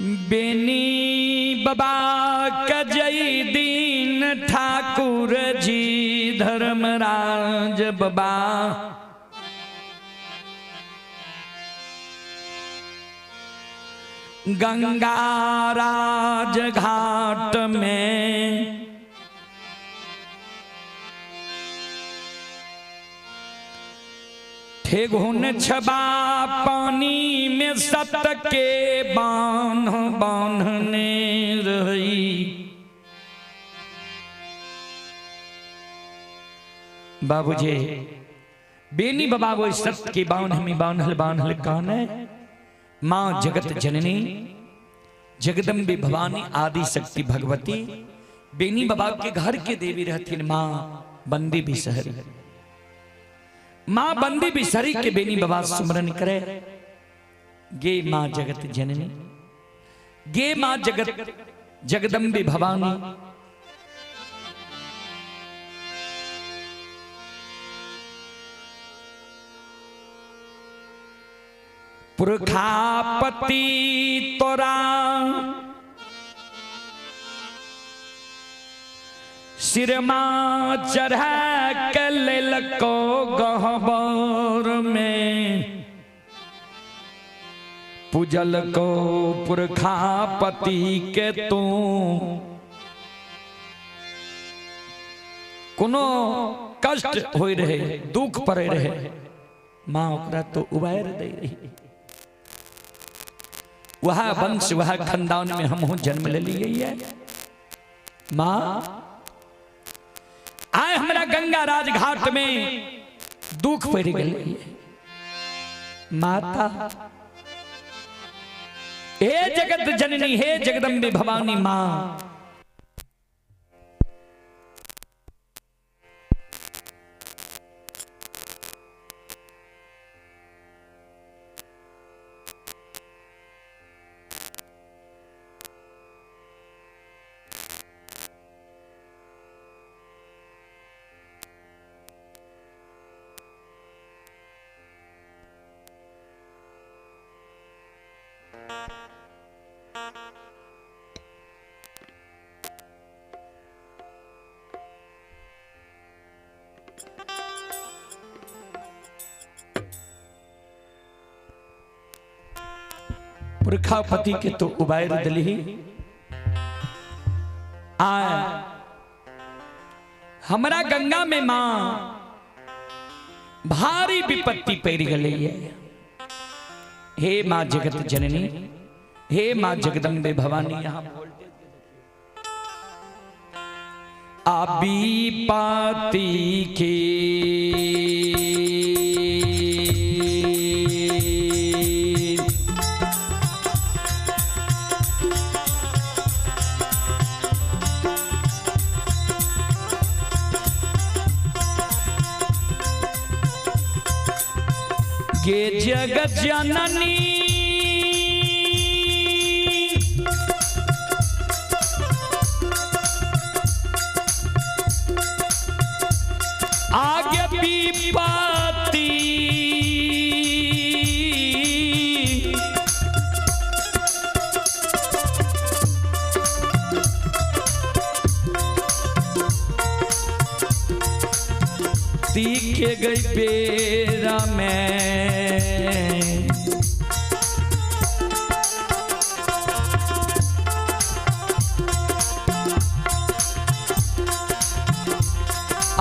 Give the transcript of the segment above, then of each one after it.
बेनी बाबा कजई दीन ठाकुर जी धर्मराज बाबा गंगा राज घाट में थे घुन छबा पानी में सत के बांध बांधने रही। बाबूजी बेनी बाबा वो सत के बांध में बांधल बांधल कौन है? मां जगत जननी जगदम्बे भवानी आदि शक्ति भगवती बेनी बाबा के घर के देवी रहती मां बंदी बिसहरी। मां बंदी बिसहरी के बेनी बाबा सुमरन करे। गे मां जगत जननी गे मां जगत जगदम्बे भवानी पुरखापति तोरा सिरमा चढ़ा के लको गहबर में पूजल को पुरखापति के तू कोनो कष्ट हो रहे दुख पड़े रहे मां ओकरा तो उबार दे रही। वह वंश वह खानदान में हम जन्म ले लिए है। मां आए हमारा गंगा राज घाट में दुख पड़ गई। माता हे जगत जननी हे जगदम्बे भवानी मां पुरखापति के तो उबायर दली आए हमरा गंगा में मां भारी विपत्ति पैर गई है। हे मां जगत जननी हे मां जगदम्बे भवानी यहां आबी पाती के गे जगत जननी आगे विपत्ति तीखे गई बेरा में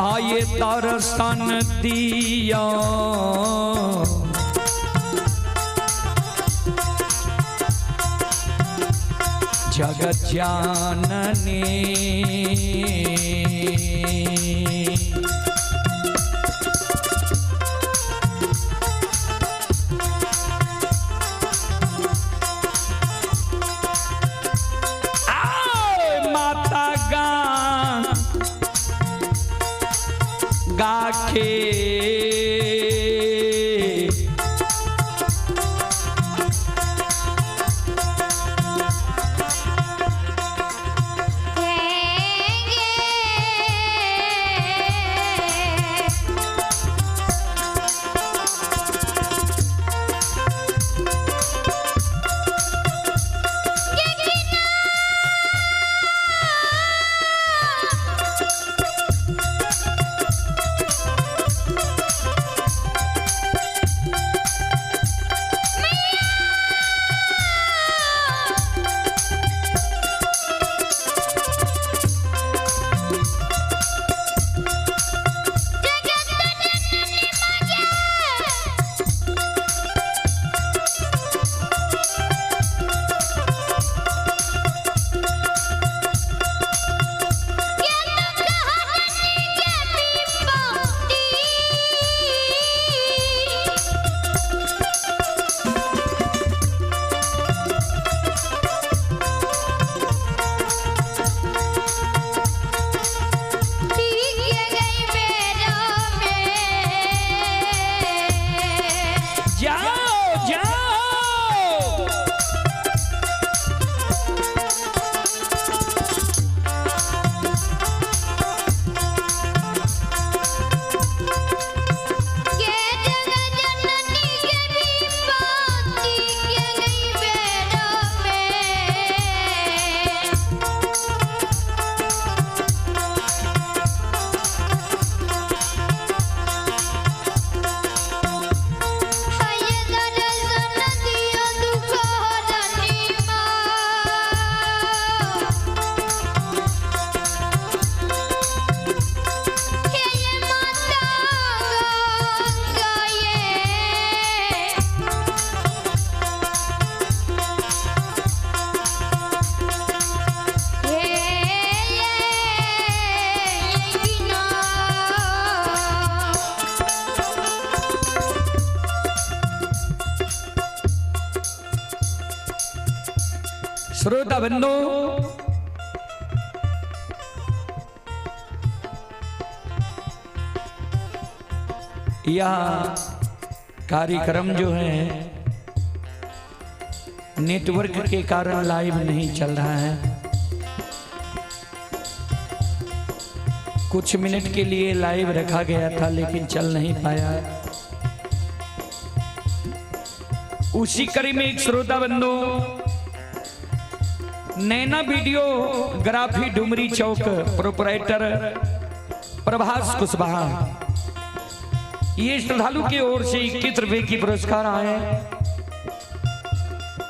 आये दर्शन दिया जगत जाननी गाखे श्रोता बंधु, यह कार्यक्रम जो है नेटवर्क के कारण लाइव नहीं चल रहा है। कुछ मिनट के लिए लाइव रखा गया था लेकिन चल नहीं पाया। उसी कड़ी में एक श्रोता बंधु नैना वीडियोग्राफी डुमरी चौक प्रोपराइटर प्रभास कुशवाहा, ये श्रद्धालु की ओर से 21 रुपए की पुरस्कार आए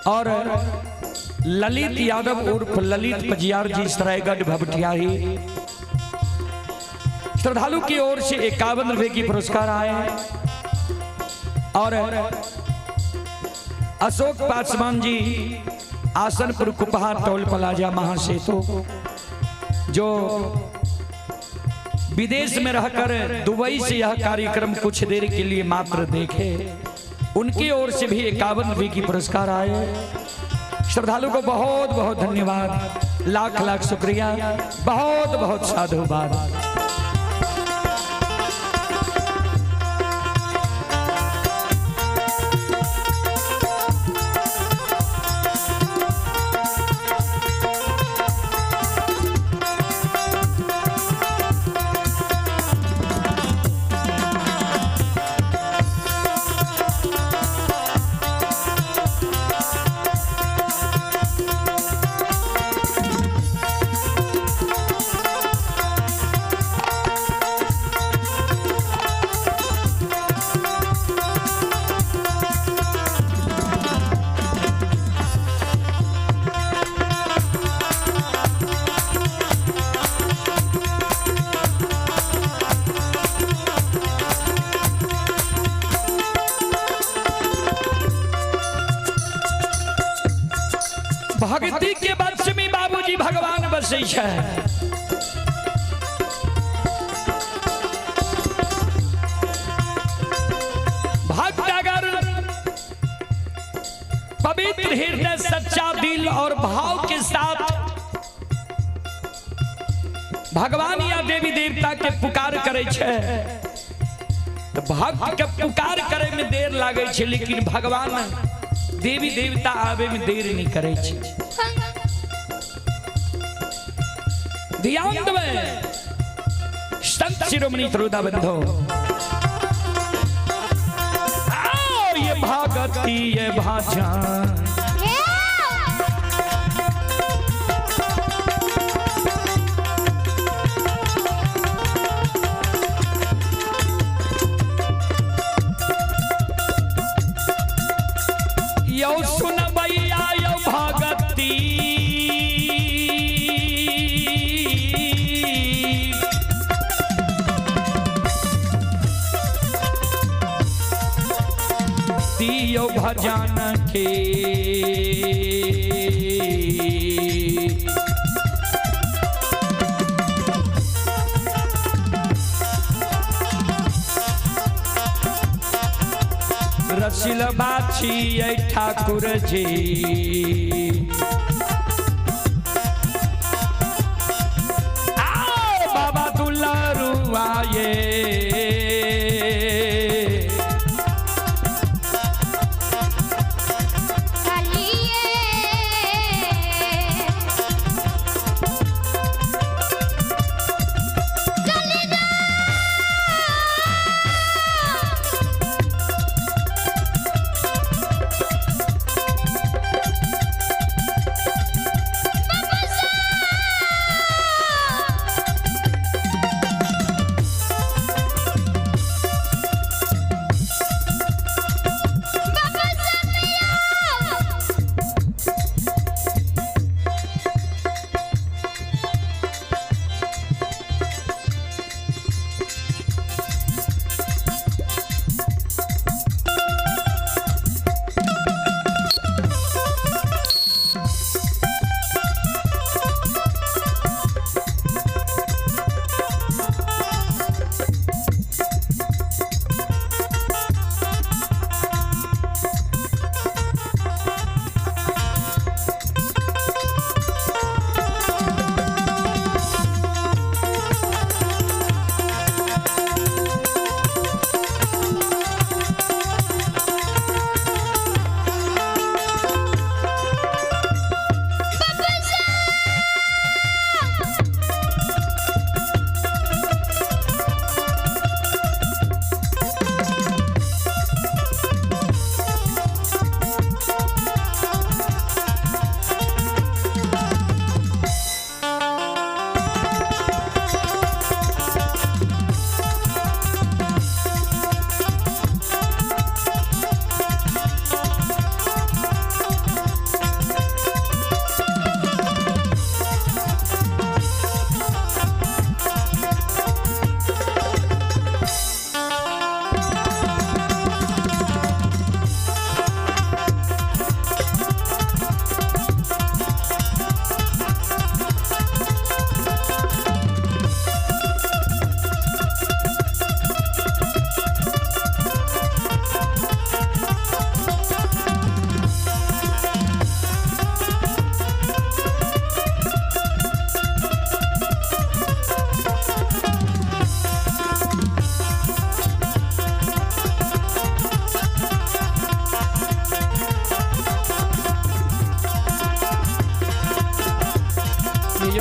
और ललित यादव उर्फ ललित पजियार जी सरायगढ़ भवटियाही, श्रद्धालु की ओर से 51 रुपए की पुरस्कार आए और अशोक पासवान जी आसनपुर कुपहा टोल प्लाजा महासेतु, जो विदेश में रहकर दुबई से यह कार्यक्रम कुछ देर के लिए मात्र देखे, उनकी ओर से भी 51 रुपए की पुरस्कार आए। श्रद्धालु को बहुत बहुत धन्यवाद, लाख लाख शुक्रिया, बहुत बहुत साधुवाद। भक्ति के वश में बाबूजी भगवान बसे है। भक्त अगर पवित्र हृदय, सच्चा दिल और भाव के साथ भगवान या देवी देवता के पुकार करे छे, तो भक्त के पुकार करे में देर लागे छे, लेकिन भगवान देवी देवता आवे में देर नहीं करे छे। ध्यान देवे संत शिरोमणि श्रोता बंधु, आओ ये भागती ये भाजन, यो सुन भैया यो भागती, दियो भजन के रसिल बाछी ठाकुर जी, आओ बाबा दुलारू आए,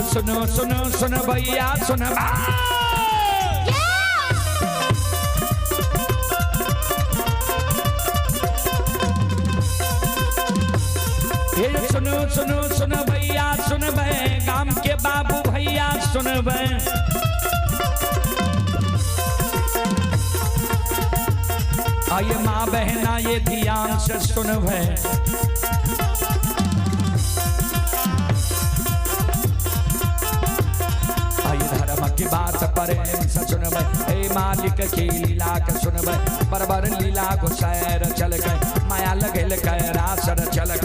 सुनो सुनो सुनो भैया सुनो ये सुनो सुनो सुनो भैया सुन बे गाम के बाबू भैया सुन बे आइए माँ बहना ये ध्यान से सुन बे की बात पर सुन हे मालिक की लीला के सुन बरबर लीला को सैर चल गए माया लगल गए रासर चल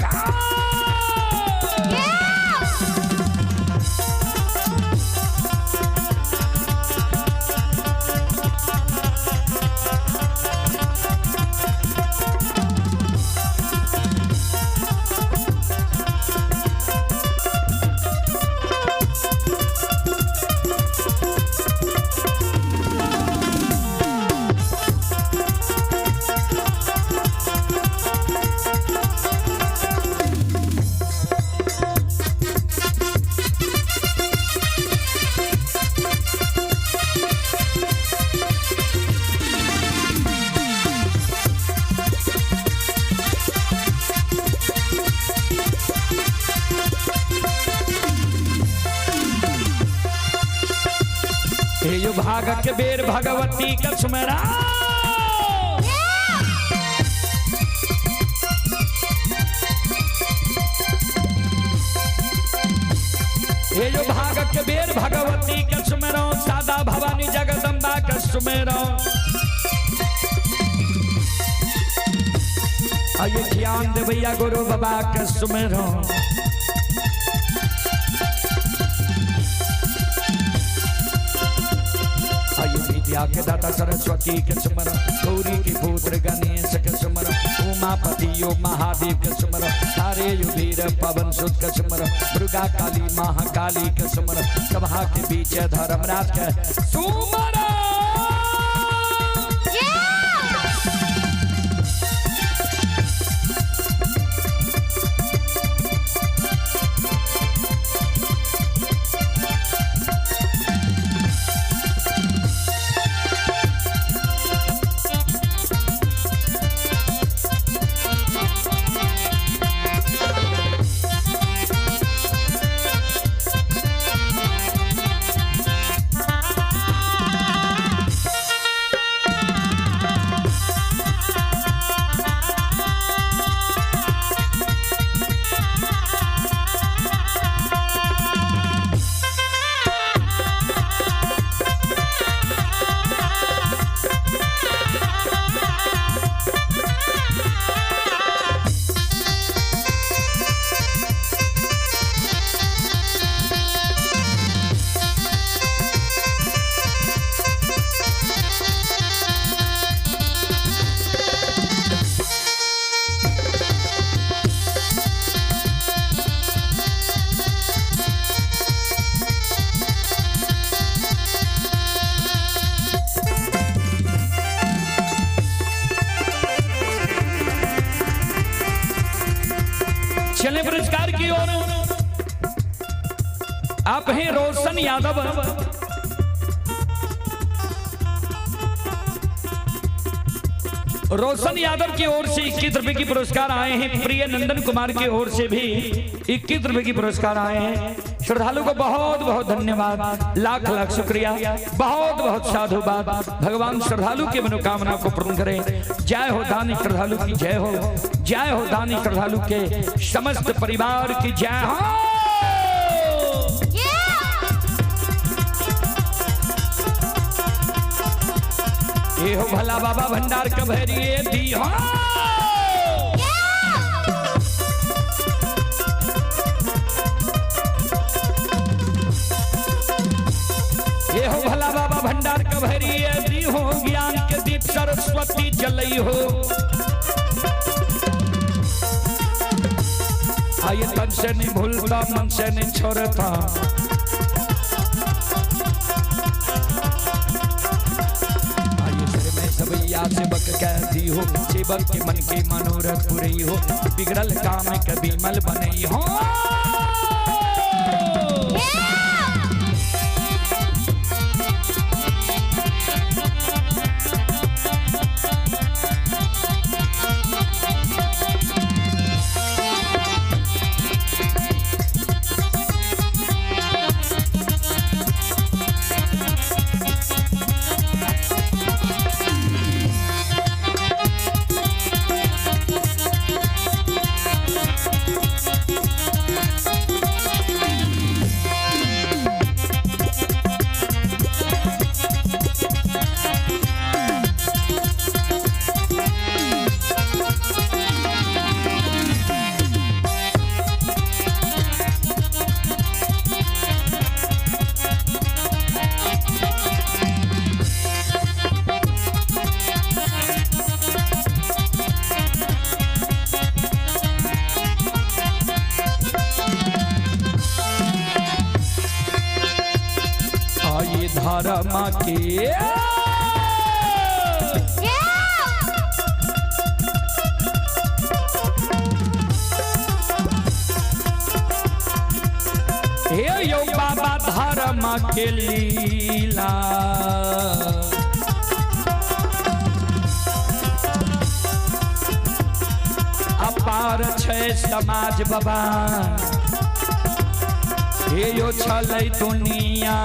भाग के बेर भगवती का सुमेरा ये जो भाग के बेर भगवती का सुमेरो सादा भवानी जगदम्बा का सुमेरो आइए ध्यान दे भैया गुरु बाबा का सुमेरो के दाता सरस्वती के सुमर गौरी के पुत्र गणेश के सुमर उमापति यो महादेव के सुमर तारे युवीर पवन सुत के सुमर दुर्गा काली महाकाली के सुमर सभा के बीच धर्मराज के सुमर चले पुरस्कार की ओर आप हैं रोशन यादव रोशन यादव की ओर से 21 रुपए की पुरस्कार आए हैं। प्रिय नंदन कुमार की ओर से भी 21 रुपए की पुरस्कार आए हैं। श्रद्धालु को बहुत बहुत धन्यवाद, लाख लाख शुक्रिया, बहुत बहुत साधुवाद। भगवान श्रद्धालु की मनोकामना को पूर्ण करें। जय हो दानी श्रद्धालु की जय हो, जय हो दानी श्रद्धालु के समस्त परिवार की जय हो। ये हो भला बाबा भंडार कभरिए दी हो। ये हो भला बाबा भंडार कभरिए दी हो। ज्ञान के दीप सरस्वती जलई हो। आइए तन से नहीं भूलता, मन से नहीं छोड़ता। सेवक कहती हो, सेवक के मन की मनोरथ पूरी हो। बिगड़ल काम कभी मल बनई हो। धर्म के हे यो बाबा धर्म के लीला अपार छै समाज बाबा हे यो छलै दुनिया